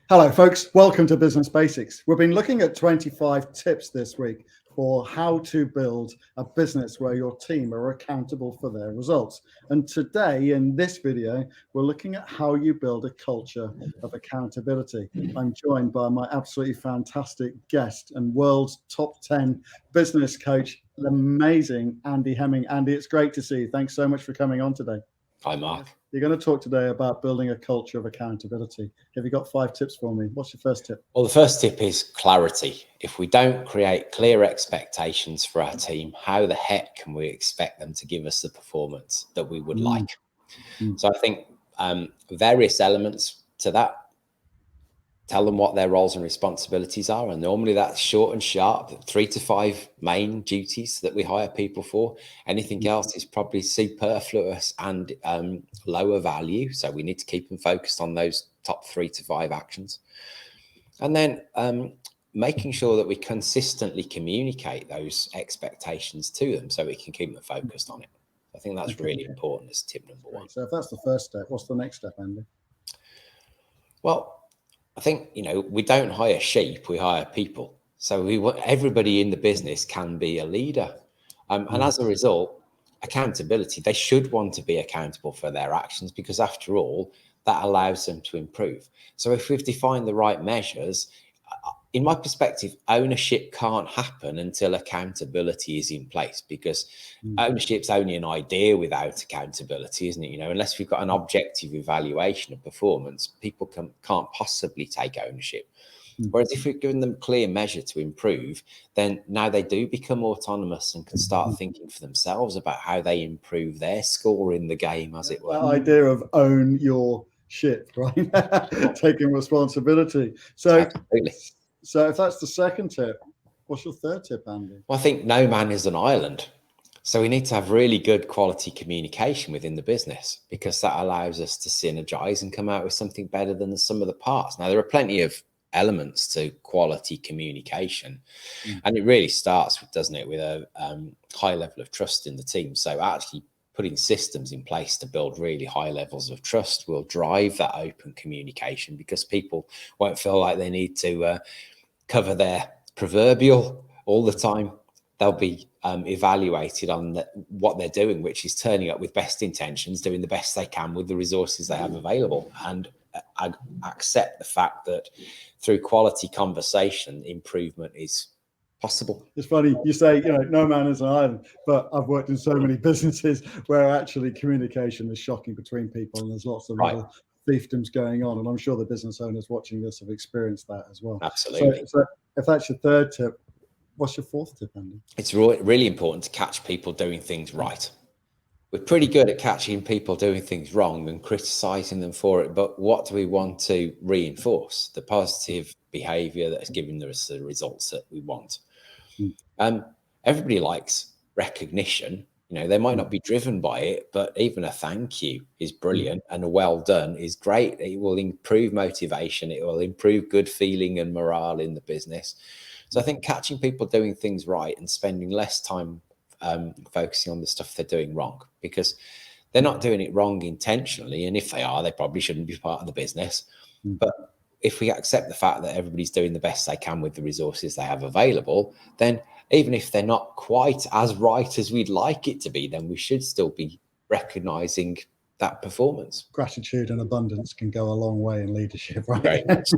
Hello, folks. Welcome to Business Basics. We've been looking at 25 tips this week for how to build a business where your team are accountable for their results. And today, in this video, we're looking at how you build a culture of accountability. I'm joined by my absolutely fantastic guest and world's top 10 business coach, the amazing Andy Hemming. Andy, it's great to see you. Thanks so much for coming on today. Hi, Mark. You're going to talk today about building a culture of accountability. Have you got 5 tips for me? What's your first tip? Well, the first tip is clarity. If we don't create clear expectations for our team, how the heck can we expect them to give us the performance that we would like? So I think various elements to that. Tell them what their roles and responsibilities are. And normally that's short and sharp, 3 to 5 main duties that we hire people for. Anything else is probably superfluous and lower value. So we need to keep them focused on those top 3 to 5 actions. And then making sure that we consistently communicate those expectations to them so we can keep them focused on it. I think that's really important as tip number 1. So if that's the first step, what's the next step, Andy? Well, I think, we don't hire sheep, we hire people. So we want everybody in the business can be a leader. And as a result, accountability, they should want to be accountable for their actions because after all, that allows them to improve. So if we've defined the right measures, in my perspective, ownership can't happen until accountability is in place because ownership's only an idea without accountability, isn't it? Unless we've got an objective evaluation of performance, people can't possibly take ownership. Whereas if we've given them clear measure to improve, then now they do become autonomous and can start thinking for themselves about how they improve their score in the game, as it were. That idea of own your shit, right? Taking responsibility. So, Absolutely. So if that's the second tip, what's your third tip, Andy? Well, I think no man is an island. So we need to have really good quality communication within the business because that allows us to synergize and come out with something better than the sum of the parts. Now, there are plenty of elements to quality communication. And it really starts with, doesn't it, with a high level of trust in the team. So actually putting systems in place to build really high levels of trust will drive that open communication because people won't feel like they need to cover their proverbial all the time. They'll be evaluated on what they're doing, which is turning up with best intentions, doing the best they can with the resources they have available, and accept the fact that through quality conversation, improvement is possible. It's funny you say, no man is an island, but I've worked in so many businesses where actually communication is shocking between people, and there's lots of little fiefdoms going on, and I'm sure the business owners watching this have experienced that as well. Absolutely. So if that's your third tip, what's your fourth tip, Andy? It's really important to catch people doing things right. We're pretty good at catching people doing things wrong and criticizing them for it, but what do we want to reinforce? The positive behavior that has given us the results that we want. Everybody likes recognition. They might not be driven by it, but even a thank you is brilliant and a well done is great. It will improve motivation. It will improve good feeling and morale in the business. So I think catching people doing things right and spending less time focusing on the stuff they're doing wrong, because they're not doing it wrong intentionally. And if they are, they probably shouldn't be part of the business. But if we accept the fact that everybody's doing the best they can with the resources they have available, then even if they're not quite as right as we'd like it to be, then we should still be recognizing that performance. Gratitude and abundance can go a long way in leadership, right? Very much so.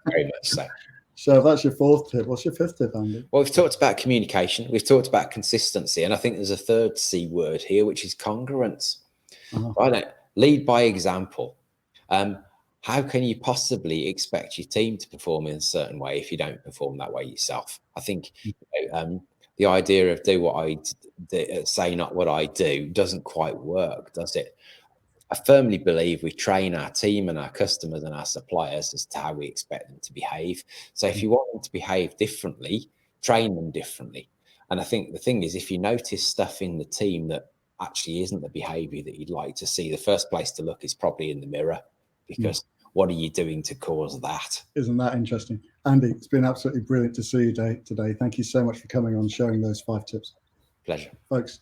Very much so. So if that's your fourth tip, what's your fifth tip, Andy? Well, we've talked about communication. We've talked about consistency. And I think there's a third C word here, which is congruence. Right? Lead by example. How can you possibly expect your team to perform in a certain way if you don't perform that way yourself? I think the idea of do what I do, say not what I do doesn't quite work, does it? I firmly believe we train our team and our customers and our suppliers as to how we expect them to behave. So if you want them to behave differently, train them differently. And I think the thing is, if you notice stuff in the team that actually isn't the behavior that you'd like to see, the first place to look is probably in the mirror, because what are you doing to cause that? Isn't that interesting? Andy, it's been absolutely brilliant to see you today. Thank you so much for coming on, sharing those 5 tips. Pleasure. Folks,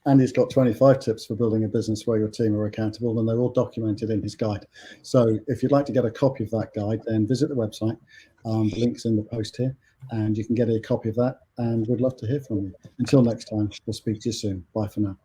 Andy's got 25 tips for building a business where your team are accountable, and they're all documented in his guide. So if you'd like to get a copy of that guide, then visit the website. The link's in the post here, and you can get a copy of that, and we'd love to hear from you. Until next time, we'll speak to you soon. Bye for now.